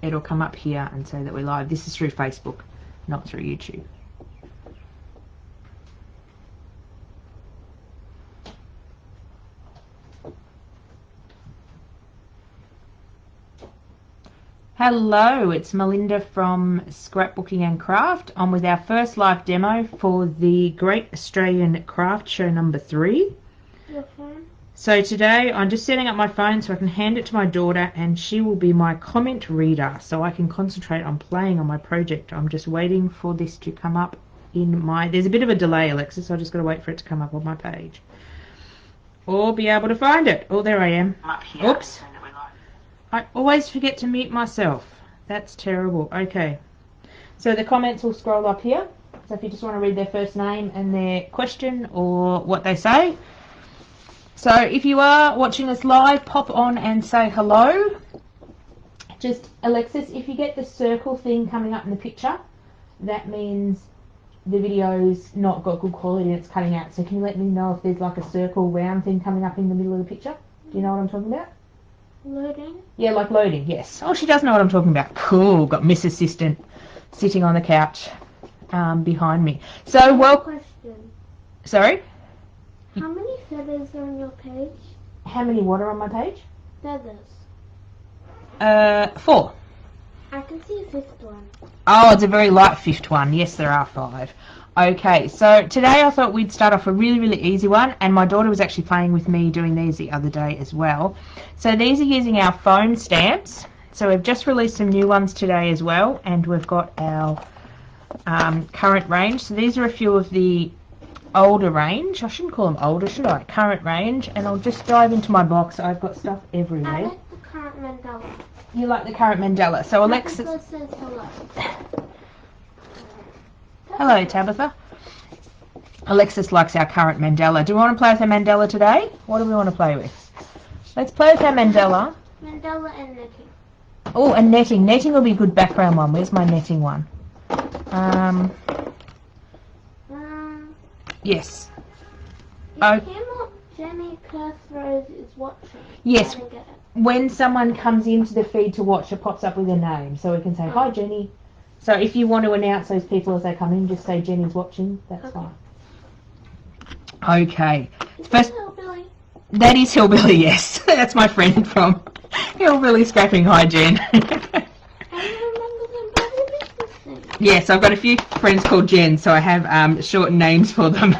it'll come up here and say that we're live. This is through Facebook, not through YouTube. Hello, it's Melinda from Scrapbooking and Craft. I'm with our first live demo for the Great Australian Craft Show number 3. Okay. So today I'm just setting up my phone so I can hand it to my daughter and she will be my comment reader so I can concentrate on playing on my project. I'm just waiting for this to come up in my... There's a bit of a delay, Alexis, so I just got to wait for it to come up on my page. Or be able to find it. Oh, there I am. Oops. I always forget to mute myself. That's terrible. Okay. So the comments will scroll up here. So if you just want to read their first name and their question or what they say. So if you are watching us live, pop on and say hello. Just, Alexis, if you get the circle thing coming up in the picture, that means the video's not got good quality and it's cutting out. So can you let me know if there's like a circle round thing coming up in the middle of the picture? Do you know what I'm talking about? Loading? Yeah, like loading, yes. Oh, she does know what I'm talking about. Cool. Got Miss Assistant sitting on the couch behind me. So, well... Question. Sorry? How many feathers are on your page? How many what are on my page? Feathers. 4. I can see a 5th one. Oh, it's a very light 5th one. Yes, there are 5. Okay, so today I thought we'd start off a really, really easy one, and my daughter was actually playing with me doing these the other day as well. So these are using our foam stamps. So we've just released some new ones today as well, and we've got our current range. So these are a few of the older range. I shouldn't call them older, should I? Current range, and I'll just dive into my box. I've got stuff everywhere. I like the current mandala. You like the current mandala. So Alexis... Tabitha says hello. Hello, Tabitha. Alexis likes our current mandala. Do we want to play with our mandala today? What do we want to play with? Let's play with our mandala. Mandala and netting. Oh, and netting. Netting will be a good background one. Where's my netting one? Yes. It came up Jenny Curthrose is watching. Yes. I didn't get it. When someone comes into the feed to watch, it pops up with their name. So we can say, hi, Jenny. So if you want to announce those people as they come in, just say Jenny's watching. That's fine. Okay. Is First, that Hillbilly? that is Hillbilly, yes. That's my friend from Hillbilly Scrapping. Hi, Jen. I remember them by their business name. Yes, I've got a few friends called Jen, so I have shortened names for them.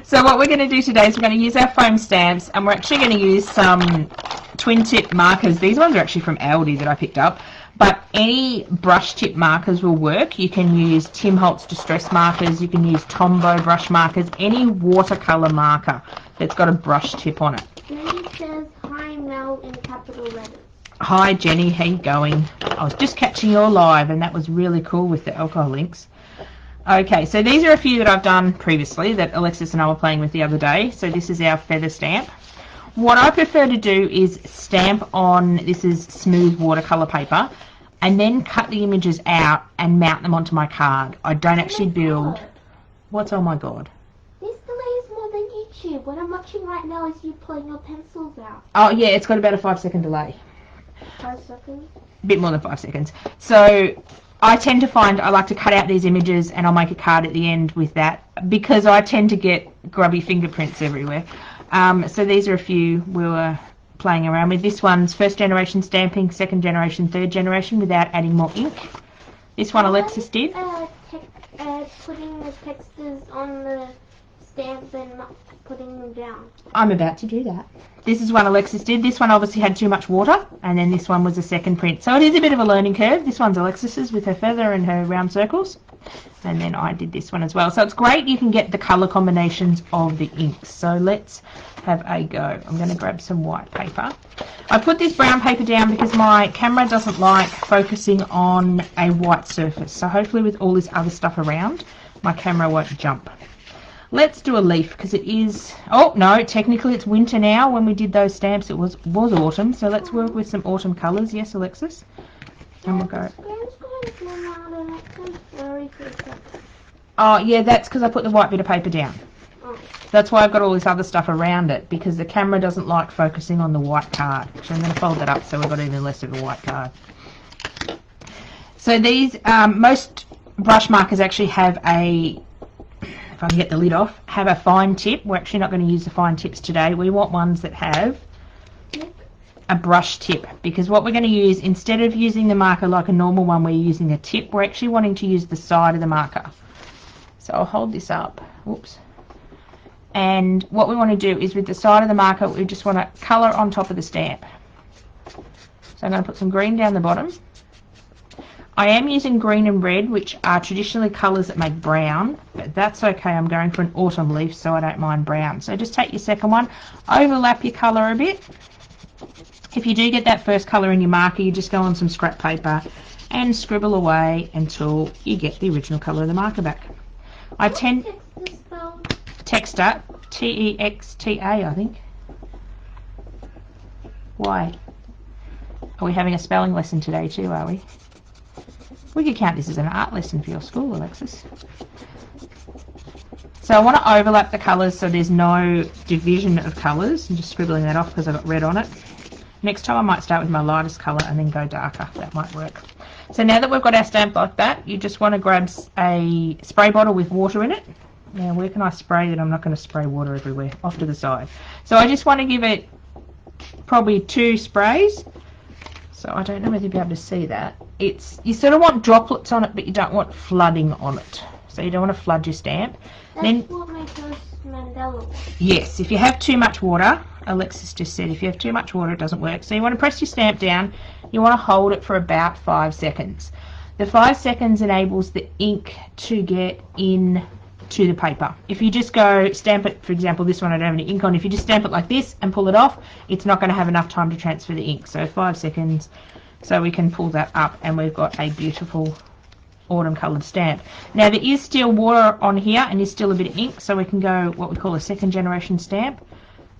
So what we're going to do today is we're going to use our foam stamps, and we're actually going to use some twin tip markers. These ones are actually from Aldi that I picked up, but any brush tip markers will work. You can use Tim Holtz Distress markers, you can use Tombow brush markers, any watercolour marker that's got a brush tip on it. Jenny says hi Mel in capital letters. Hi Jenny, how you going? I was just catching your live and that was really cool with the alcohol links. Okay, so these are a few that I've done previously that Alexis and I were playing with the other day. So this is our feather stamp. What I prefer to do is stamp on, this is smooth watercolour paper, and then cut the images out and mount them onto my card. I don't actually build... God. What's oh my god? This delays more than YouTube. What I'm watching right now is you pulling your pencils out. Oh yeah, it's got about a 5-second delay. 5 seconds? A bit more than 5 seconds. So I tend to find I like to cut out these images and I'll make a card at the end with that because I tend to get grubby fingerprints everywhere. So these are a few we were playing around with. This one's first generation stamping, second generation, third generation without adding more ink. This one Alexis did. Putting the textures on the stamps and not putting them down. I'm about to do that. This is one Alexis did. This one obviously had too much water, and then this one was a second print. So it is a bit of a learning curve. This one's Alexis's with her feather and her round circles. And then I did this one as well. So it's great you can get the colour combinations of the inks. So let's have a go. I'm going to grab some white paper. I put this brown paper down because my camera doesn't like focusing on a white surface. So hopefully with all this other stuff around, my camera won't jump. Let's do a leaf because it is... Oh, no, technically it's winter now. When we did those stamps, it was autumn. So let's work with some autumn colours. Yes, Alexis? And we'll go... Oh, yeah, that's because I put the white bit of paper down. Oh. That's why I've got all this other stuff around it, because the camera doesn't like focusing on the white card. So I'm going to fold that up so we've got even less of a white card. So these, most brush markers actually have a, if I can get the lid off, have a fine tip. We're actually not going to use the fine tips today. We want ones that have a brush tip, because what we're going to use, instead of using the marker like a normal one where you're using a tip, we're actually wanting to use the side of the marker. So I'll hold this up. Whoops. And what we want to do is with the side of the marker, we just want to colour on top of the stamp. So I'm going to put some green down the bottom. I am using green and red, which are traditionally colours that make brown, but that's okay. I'm going for an autumn leaf, so I don't mind brown. So just take your second one, overlap your colour a bit. If you do get that first colour in your marker, you just go on some scrap paper and scribble away until you get the original colour of the marker back. I tend... Texta, T-E-X-T-A, I think. Why? Are we having a spelling lesson today too, are we? We could count this as an art lesson for your school, Alexis. So I want to overlap the colours so there's no division of colours. I'm just scribbling that off because I've got red on it. Next time I might start with my lightest colour and then go darker. That might work. So now that we've got our stamp like that, you just want to grab a spray bottle with water in it. Now, where can I spray that? I'm not going to spray water everywhere. Off to the side. So I just want to give it probably 2 sprays. So I don't know whether you'll be able to see that. You sort of want droplets on it, but you don't want flooding on it. So you don't want to flood your stamp. That's what my first mandala was. Yes, if you have too much water, Alexis just said, if you have too much water, it doesn't work. So you want to press your stamp down. You want to hold it for about 5 seconds. The 5 seconds enables the ink to get in to the paper. If you just go stamp it, for example, this one I don't have any ink on, if you just stamp it like this and pull it off, it's not going to have enough time to transfer the ink. So 5 seconds, so we can pull that up and we've got a beautiful autumn coloured stamp. Now there is still water on here and there's still a bit of ink, so we can go what we call a second generation stamp.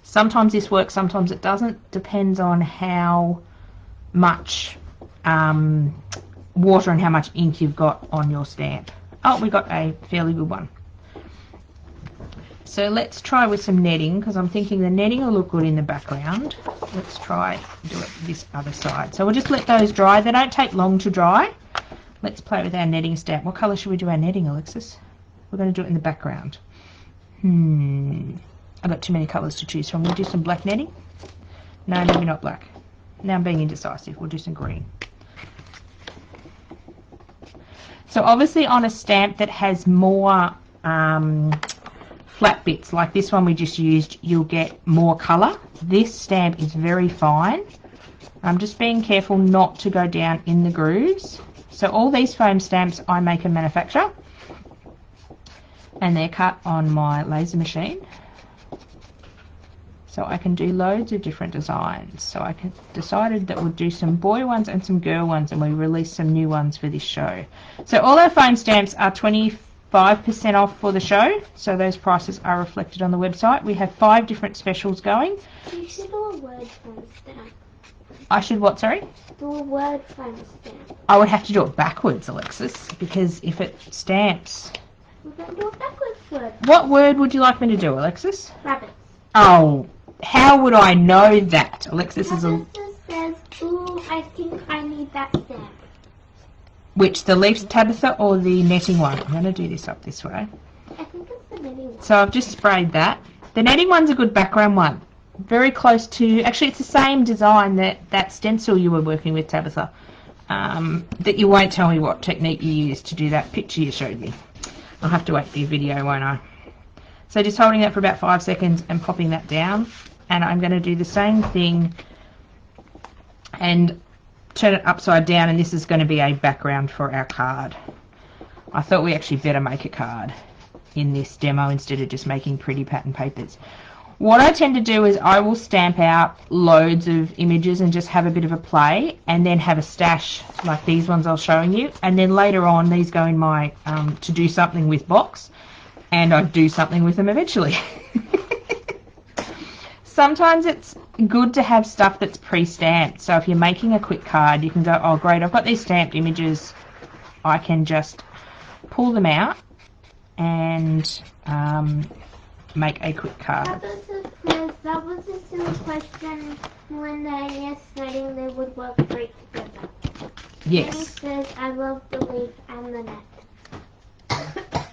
Sometimes this works, sometimes it doesn't. Depends on how much water and how much ink you've got on your stamp. Oh, we got a fairly good one. So let's try with some netting, because I'm thinking the netting will look good in the background. Let's try do it this other side. So we'll just let those dry. They don't take long to dry. Let's play with our netting stamp. What colour should we do our netting, Alexis? We're going to do it in the background. I've got too many colours to choose from. We'll do some black netting. No, maybe not black. Now I'm being indecisive. We'll do some green. So obviously on a stamp that has more flat bits like this one we just used, you'll get more colour. This stamp is very fine. I'm just being careful not to go down in the grooves. So all these foam stamps I make and manufacture, and they're cut on my laser machine. So I can do loads of different designs. So I decided that we'll do some boy ones and some girl ones, and we released some new ones for this show. So all our foam stamps are 25% off for the show. So those prices are reflected on the website. We have 5 different specials going. You should do a word foam stamp. I should what, sorry? Do a word foam stamp. I would have to do it backwards, Alexis, because if it stamps... We're going to do a backwards word. What word would you like me to do, Alexis? Rabbits. Oh, how would I know that? Alexis is a... Alexis says, ooh, I think I need that stamp. Which, the leaf Tabitha or the netting one? I'm going to do this up this way. I think it's the netting one. So I've just sprayed that. The netting one's a good background one. Very close to... Actually, it's the same design that stencil you were working with, Tabitha. That you won't tell me what technique you used to do that picture you showed me. I'll have to wait for your video, won't I? So just holding that for about 5 seconds and popping that down. And I'm going to do the same thing and turn it upside down, and this is going to be a background for our card. I thought we actually better make a card in this demo instead of just making pretty pattern papers. What I tend to do is I will stamp out loads of images and just have a bit of a play, and then have a stash like these ones I was showing you, and then later on these go in my to do something with box, and I do something with them eventually. Sometimes it's good to have stuff that's pre-stamped, so if you're making a quick card you can go, oh great, I've got these stamped images, I can just pull them out and make a quick card. That was a silly question. Melinda and yesterday they would work great together. Yes. Jenny says, I love the leaf and the net.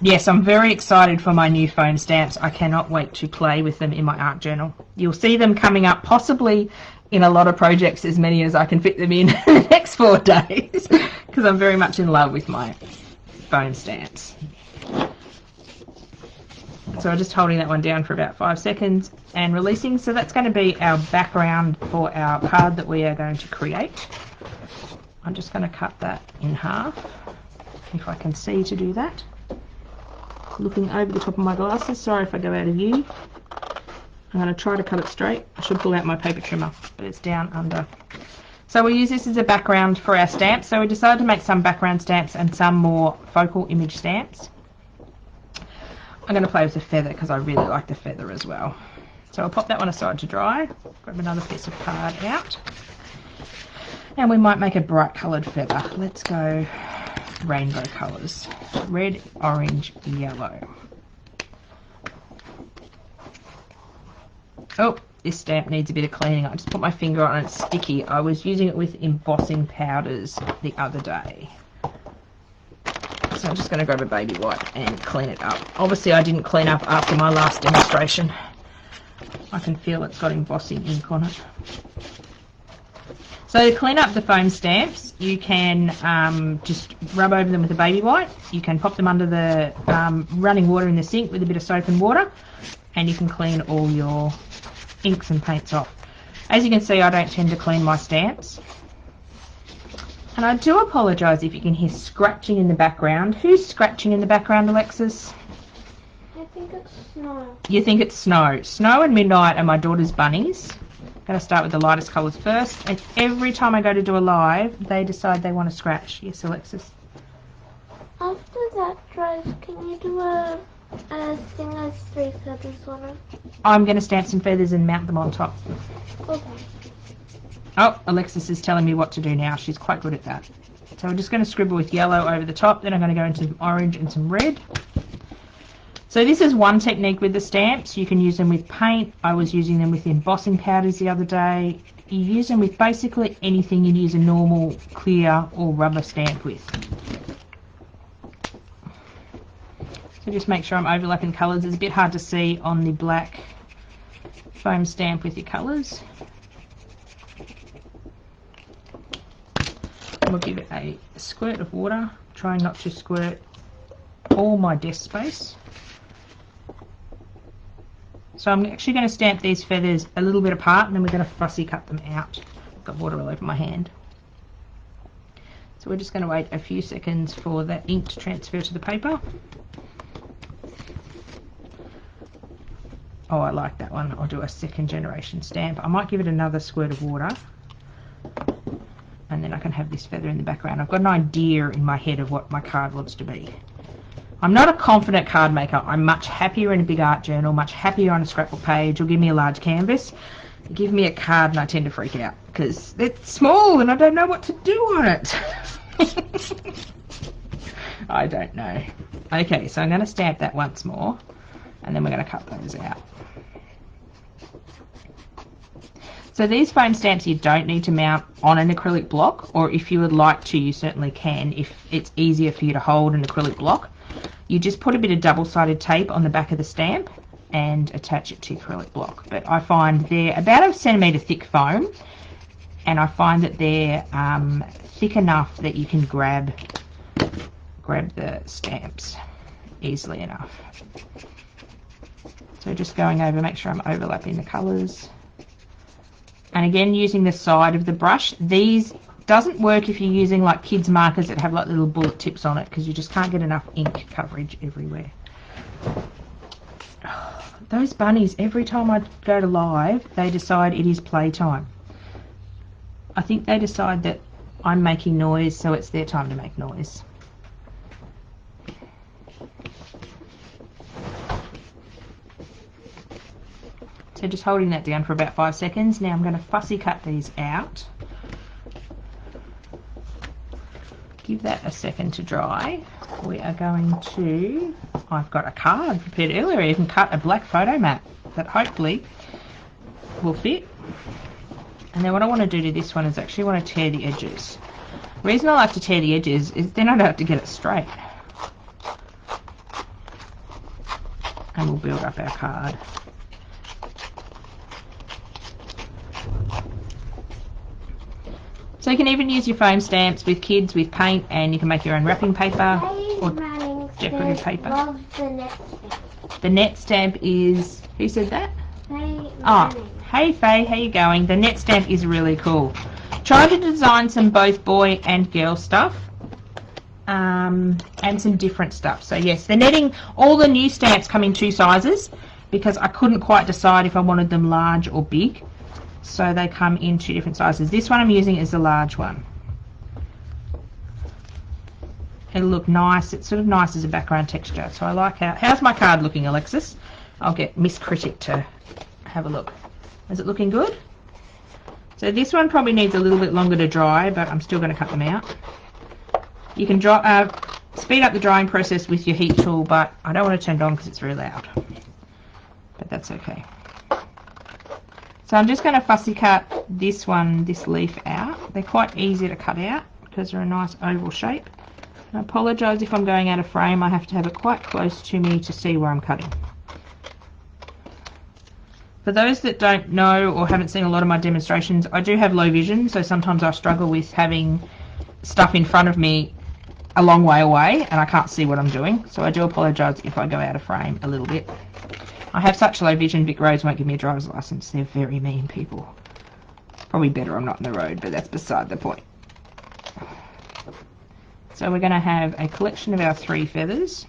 Yes, I'm very excited for my new foam stamps. I cannot wait to play with them in my art journal. You'll see them coming up possibly in a lot of projects, as many as I can fit them in the next 4 days, because I'm very much in love with my foam stamps. So I'm just holding that one down for about 5 seconds and releasing. So that's going to be our background for our card that we are going to create. I'm just going to cut that in half, if I can see to do that. Looking over the top of my glasses, sorry if I go out of view. I'm going to try to cut it straight. I should pull out my paper trimmer, but it's down under. So we'll use this as a background for our stamps. So we decided to make some background stamps and some more focal image stamps. I'm going to play with the feather because I really like the feather as well. So I'll pop that one aside to dry, grab another piece of card out, and we might make a bright coloured feather. Let's go rainbow colours, red, orange, yellow. Oh, this stamp needs a bit of cleaning. I just put my finger on it, it's sticky. I was using it with embossing powders the other day. So I'm just going to grab a baby wipe and clean it up. Obviously I didn't clean up after my last demonstration. I can feel it's got embossing ink on it. So to clean up the foam stamps, you can just rub over them with a baby wipe. You can pop them under the running water in the sink with a bit of soap and water, and you can clean all your inks and paints off. As you can see, I don't tend to clean my stamps. And I do apologise if you can hear scratching in the background. Who's scratching in the background, Alexis? I think it's Snow. You think it's Snow. Snow and Midnight are my daughter's bunnies. I'm going to start with the lightest colours first, and every time I go to do a live they decide they want to scratch. Yes, Alexis? After that dries, can you do a thing as 3 feathers on it? I'm going to stamp some feathers and mount them on top. Okay. Oh, Alexis is telling me what to do now. She's quite good at that. So I'm just going to scribble with yellow over the top, then I'm going to go into some orange and some red. So this is one technique with the stamps. You can use them with paint. I was using them with embossing powders the other day. You use them with basically anything you'd use a normal clear or rubber stamp with. So just make sure I'm overlapping colours. It's a bit hard to see on the black foam stamp with your colours. We'll give it a squirt of water, trying not to squirt all my desk space. So I'm actually going to stamp these feathers a little bit apart, and then we're going to fussy cut them out. I've got water all over my hand. So we're just going to wait a few seconds for that ink to transfer to the paper. Oh, I like that one. I'll do a second generation stamp. I might give it another squirt of water, and then I can have this feather in the background. I've got an idea in my head of what my card wants to be. I'm not a confident card maker. I'm much happier in a big art journal, much happier on a scrapbook page, or give me a large canvas. Give me a card and I tend to freak out because it's small and I don't know what to do on it. I don't know. Okay, so I'm going to stamp that once more, and then we're going to cut those out. So these foam stamps you don't need to mount on an acrylic block, or if you would like to, you certainly can if it's easier for you to hold an acrylic block. You just put a bit of double-sided tape on the back of the stamp and attach it to the acrylic block. But I find they're about 1 centimetre thick foam, and I find that they're thick enough that you can grab the stamps easily enough. So just going over, make sure I'm overlapping the colours. And again, using the side of the brush. These doesn't work if you're using like kids markers that have like little bullet tips on it, because you just can't get enough ink coverage everywhere. Those bunnies, every time I go to live, they decide it is playtime. I think they decide that I'm making noise, so it's their time to make noise. So just holding that down for about 5 seconds. Now I'm going to fussy cut these out. give that a second to dry. We are going to, I've got a card prepared earlier. You can cut a black photo mat that hopefully will fit. And then what I want to do to this one is actually want to tear the edges. The reason I like to tear the edges is then I don't have to get it straight. And we'll build up our card. So you can even use your foam stamps with kids with paint, and you can make your own wrapping paper or decorative paper. Love the net stamp. The net stamp is, who said that? Hey, Oh, hey Faye, how you going? The net stamp is really cool. Try to design some both boy and girl stuff. And some different stuff. So yes, the netting, all the new stamps come in 2 sizes because I couldn't quite decide if I wanted them large or big. So they come in 2 different sizes. This one I'm using is the large one. It'll look nice. It's sort of nice as a background texture. So I like how's my card looking, Alexis? I'll get Miss Critic to have a look. Is it looking good? So this one probably needs a little bit longer to dry, but I'm still going to cut them out. You can speed up the drying process with your heat tool, but I don't want to turn it on because it's very loud. But that's okay. So I'm just going to fussy cut this leaf out. They're quite easy to cut out because they're a nice oval shape. I apologise if I'm going out of frame. I have to have it quite close to me to see where I'm cutting. For those that don't know or haven't seen a lot of my demonstrations, I do have low vision, so sometimes I struggle with having stuff in front of me a long way away and I can't see what I'm doing, so I do apologise if I go out of frame a little bit. I have such low vision, Vic Roads won't give me a driver's licence. They're very mean people. Probably better I'm not in the road, but that's beside the point. So we're going to have a collection of our 3 feathers.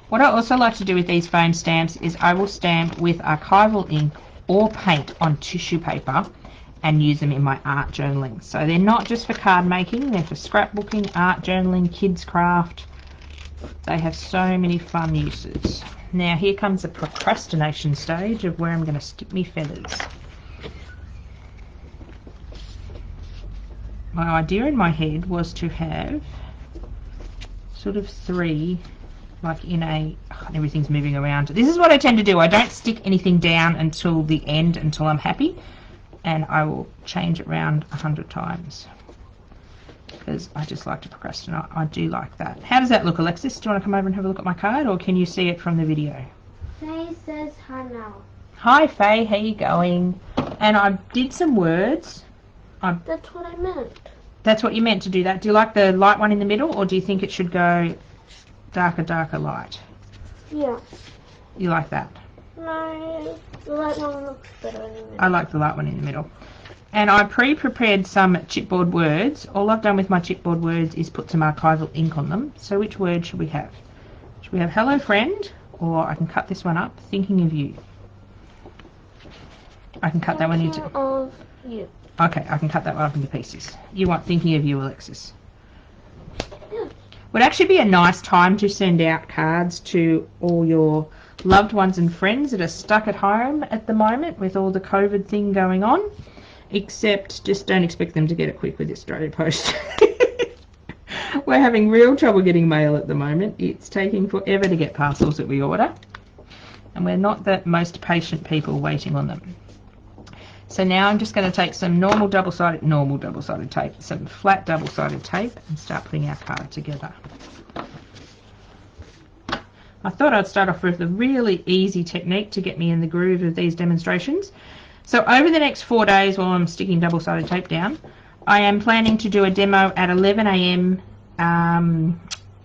What I also like to do with these foam stamps is I will stamp with archival ink or paint on tissue paper and use them in my art journaling. So they're not just for card making, they're for scrapbooking, art journaling, kids craft. They have so many fun uses. Now here comes the procrastination stage of where I'm going to stick me feathers. My idea in my head was to have sort of 3 like in a, everything's moving around. This is what I tend to do. I don't stick anything down until the end, until I'm happy. And I will change it around 100 times because I just like to procrastinate. I do like that. How does that look, Alexis? Do you want to come over and have a look at my card, or can you see it from the video? Faye says hi now. Hi Faye, how you going? And I did some words. That's what I meant. That's what you meant to do that. Do you like the light one in the middle, or do you think it should go darker light? Yeah. You like that? No, the light one looks better in the middle. I like the light one in the middle. And I pre-prepared some chipboard words. All I've done with my chipboard words is put some archival ink on them. So which word should we have? Should we have hello friend, or I can cut this one up, thinking of you. I can cut that one into... Thinking of you. Okay, I can cut that one up into pieces. You want thinking of you, Alexis? Yeah. Would actually be a nice time to send out cards to all your loved ones and friends that are stuck at home at the moment with all the COVID thing going on, except just don't expect them to get it quick with Australia Post. We're having real trouble getting mail at the moment. It's taking forever to get parcels that we order, and we're not the most patient people waiting on them. So now I'm just going to take some normal double-sided tape, some flat double-sided tape, and start putting our card together. I thought I'd start off with a really easy technique to get me in the groove of these demonstrations. So over the next 4 days while I'm sticking double-sided tape down, I am planning to do a demo at 11 AM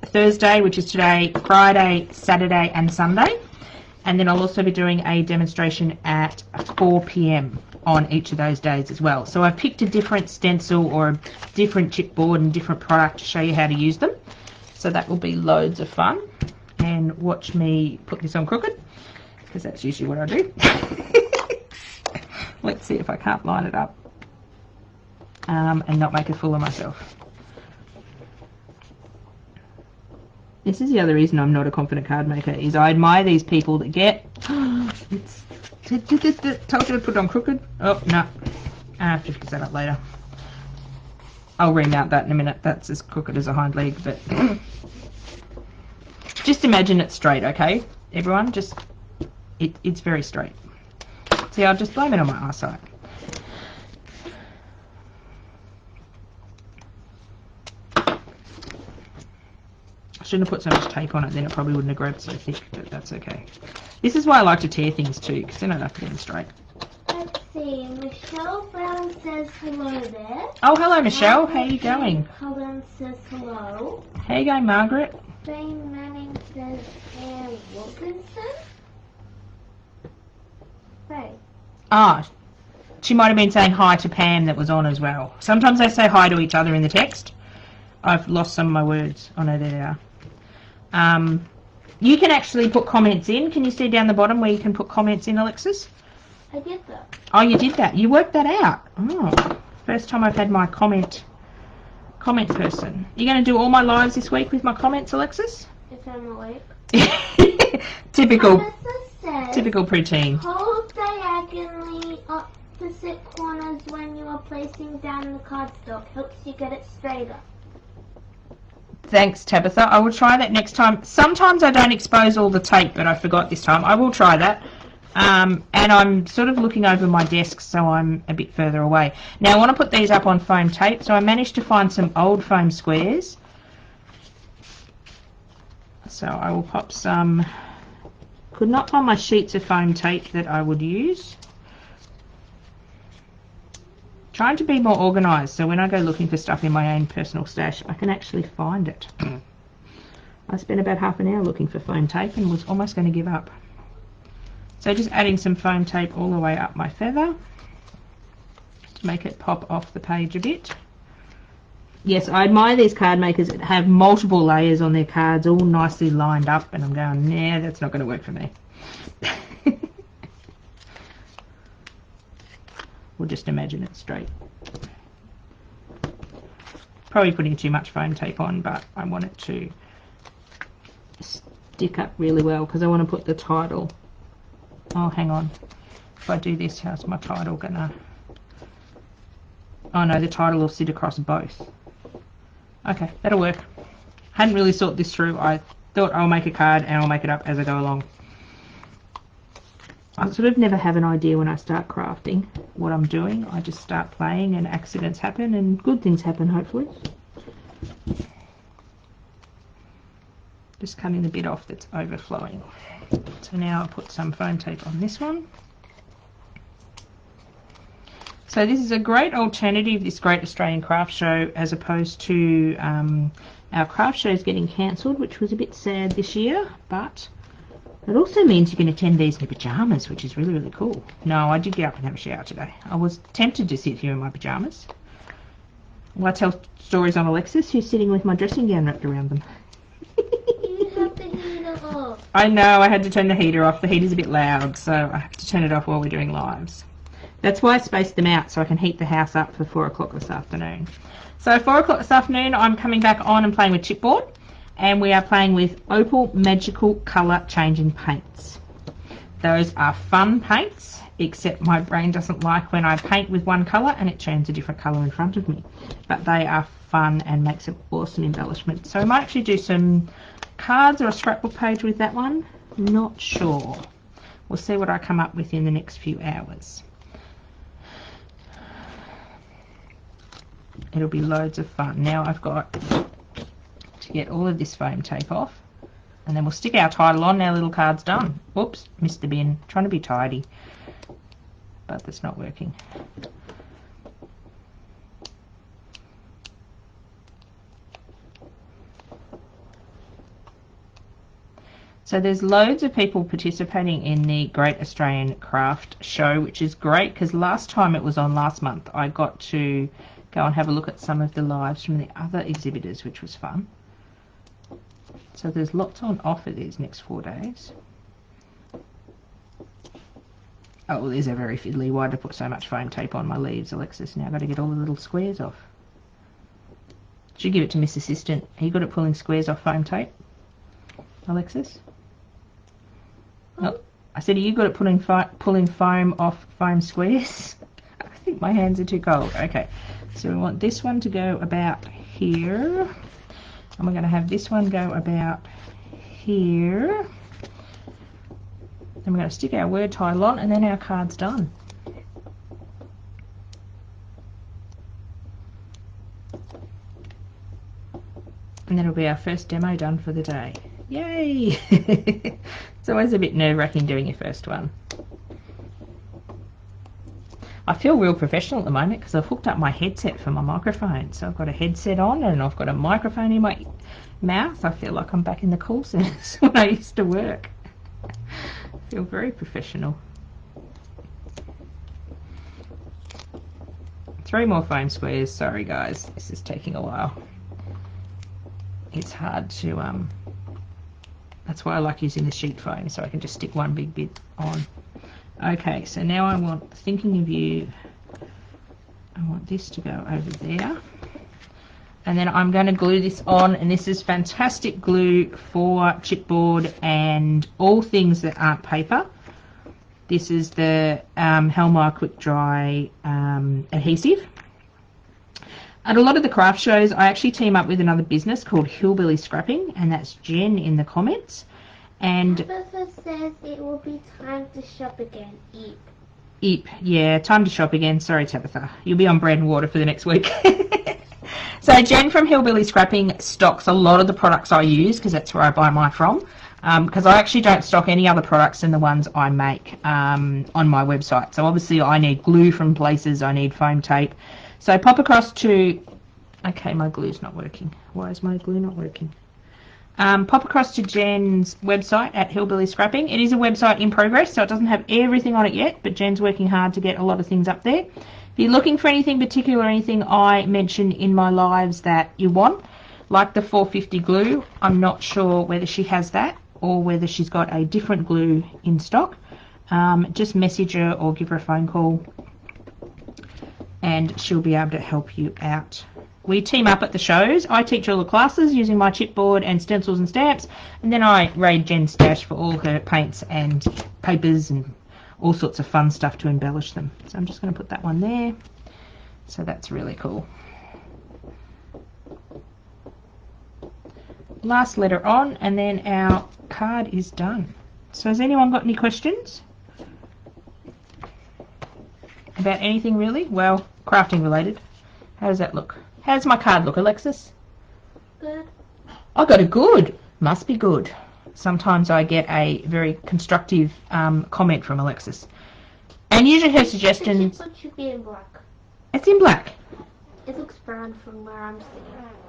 Thursday, which is today, Friday, Saturday and Sunday. And then I'll also be doing a demonstration at 4 PM on each of those days as well. So I've picked a different stencil or a different chipboard and different product to show you how to use them. So that will be loads of fun. And watch me put this on crooked, because that's usually what I do. Let's see if I can't line it up and not make a fool of myself. This is the other reason I'm not a confident card maker, is I admire these people that get, told you to put it on crooked. Oh, no. I have to fix that up later. I'll remount that in a minute. That's as crooked as a hind leg, but just imagine it straight, okay? Everyone, just, it's very straight. See, I'll just blame it on my eyesight. I shouldn't have put so much tape on it, then it probably wouldn't have grabbed so thick, but that's okay. This is why I like to tear things too, because then I don't have to get them straight. Let's see, Michelle Brown says hello there. Oh, hello Michelle, how are you going? Cullen says hello. How you going, Margaret? Jane Manning says Anne Wilkinson. Hey. Ah, she might have been saying hi to Pam that was on as well. Sometimes they say hi to each other in the text. I've lost some of my words. Oh no, there they are. You can actually put comments in. Can you see down the bottom where you can put comments in, Alexis? I did that. Oh, you did that. You worked that out. Oh, first time I've had my comment person. You're going to do all my lives this week with my comments, Alexis? If I'm awake. Typical Says, typical preteen. hold diagonally opposite corners when you are placing down the cardstock. Helps you get it straighter. Thanks, Tabitha. I will try that next time. Sometimes I don't expose all the tape, but I forgot this time. I will try that. And I'm sort of looking over my desk, so I'm a bit further away. Now I want to put these up on foam tape, so I managed to find some old foam squares. So I will pop some. Could not find my sheets of foam tape that I would use. Trying to be more organised, so when I go looking for stuff in my own personal stash, I can actually find it. I spent about half an hour looking for foam tape and was almost going to give up. So just adding some foam tape all the way up my feather to make it pop off the page a bit. Yes, I admire these card makers that have multiple layers on their cards all nicely lined up, and I'm going, nah, that's not going to work for me. We'll just imagine it straight. Probably putting too much foam tape on, but I want it to stick up really well because I want to put the title. Oh, hang on. If I do this, how's my title gonna... Oh no, the title will sit across both. Okay, that'll work. Hadn't really thought this through. I thought I'll make a card and I'll make it up as I go along. I sort of never have an idea when I start crafting what I'm doing. I just start playing and accidents happen and good things happen, hopefully. Just cutting the bit off that's overflowing. So now I'll put some foam tape on this one. So this is a great alternative, this Great Australian Craft Show, as opposed to our craft shows getting cancelled, which was a bit sad this year, but it also means you can attend these in pyjamas, which is really, really cool. No, I did get up and have a shower today. I was tempted to sit here in my pyjamas. Well, I tell stories on Alexis, who's sitting with my dressing gown wrapped around them. You have the heater off. I know, I had to turn the heater off. The heater's a bit loud, so I have to turn it off while we're doing lives. That's why I spaced them out, so I can heat the house up for 4 o'clock this afternoon. So 4 o'clock this afternoon, I'm coming back on and playing with chipboard. And we are playing with Opal Magical Colour Changing Paints. Those are fun paints, except my brain doesn't like when I paint with one colour and it turns a different colour in front of me. But they are fun and make some awesome embellishment. So I might actually do some cards or a scrapbook page with that one. Not sure. We'll see what I come up with in the next few hours. It'll be loads of fun. Now I've got to get all of this foam tape off, and then we'll stick our title on. Our little card's done. Whoops, missed the bin. Trying to be tidy, but that's not working. So there's loads of people participating in the Great Australian Craft Show, which is great because last time it was on last month, I got to go and have a look at some of the lives from the other exhibitors, which was fun. So there's lots on offer these next 4 days. Oh, well, these are very fiddly. Why did I put so much foam tape on my leaves, Alexis? Now I've got to get all the little squares off. Should give it to Miss Assistant. Are you good at pulling squares off foam tape, Alexis? Oh, I said, are you good at pulling foam off foam squares? think my hands are too cold. Okay, so we want this one to go about here, and we're going to have this one go about here. Then we're going to stick our word title on, and then our card's done. And then it'll be our first demo done for the day. Yay! It's always a bit nerve-wracking doing your first one. I feel real professional at the moment because I've hooked up my headset for my microphone. So I've got a headset on and I've got a microphone in my mouth. I feel like I'm back in the call centres when I used to work. I feel very professional. 3 more foam squares. Sorry guys, this is taking a while. It's hard to that's why I like using the sheet foam, so I can just stick one big bit on. Okay, so now I want, thinking of you, I want this to go over there, and then I'm going to glue this on, and this is fantastic glue for chipboard and all things that aren't paper. This is the Helmar Quick Dry adhesive. At a lot of the craft shows, I actually team up with another business called Hillbilly Scrapping, and that's Jen in the comments. And Tabitha says it will be time to shop again. Eep. Eep, yeah, time to shop again. Sorry, Tabitha. You'll be on bread and water for the next week. So Jen from Hillbilly Scrapping stocks a lot of the products I use, because that's where I buy mine from. Because I actually don't stock any other products than the ones I make on my website. So obviously I need glue from places, I need foam tape. So pop across to, okay, my glue's not working. Why is my glue not working? Pop across to Jen's website at Hillbilly Scrapping. It is a website in progress, so it doesn't have everything on it yet, but Jen's working hard to get a lot of things up there. If you're looking for anything particular, anything I mentioned in my lives that you want, like the 450 glue, I'm not sure whether she has that or whether she's got a different glue in stock. Just message her or give her a phone call, and she'll be able to help you out. We team up at the shows. I teach all the classes using my chipboard and stencils and stamps, and then I raid Jen's stash for all her paints and papers and all sorts of fun stuff to embellish them. So I'm just going to put that one there. So that's really cool. Last letter on, and then our card is done. So has anyone got any questions about anything really? Well, crafting related. How does that look? How does my card look, Alexis? Good. I got a good. Must be good. Sometimes I get a very constructive comment from Alexis. And usually her suggestions... The chipboard should be in black. It's in black. It looks brown from where I'm sitting.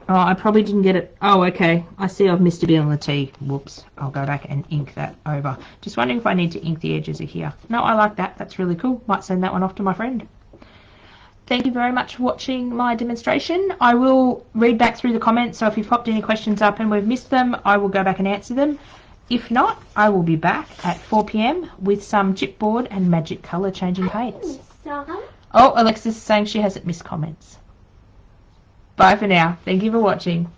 Oh, I probably didn't get it. Oh, okay. I see I've missed a bit on the T. Whoops. I'll go back and ink that over. Just wondering if I need to ink the edges of here. No, I like that. That's really cool. Might send that one off to my friend. Thank you very much for watching my demonstration. I will read back through the comments, so if you've popped any questions up and we've missed them, I will go back and answer them. If not, I will be back at 4 PM with some chipboard and magic colour changing paints. Oh, Alexis is saying she hasn't missed comments. Bye for now. Thank you for watching.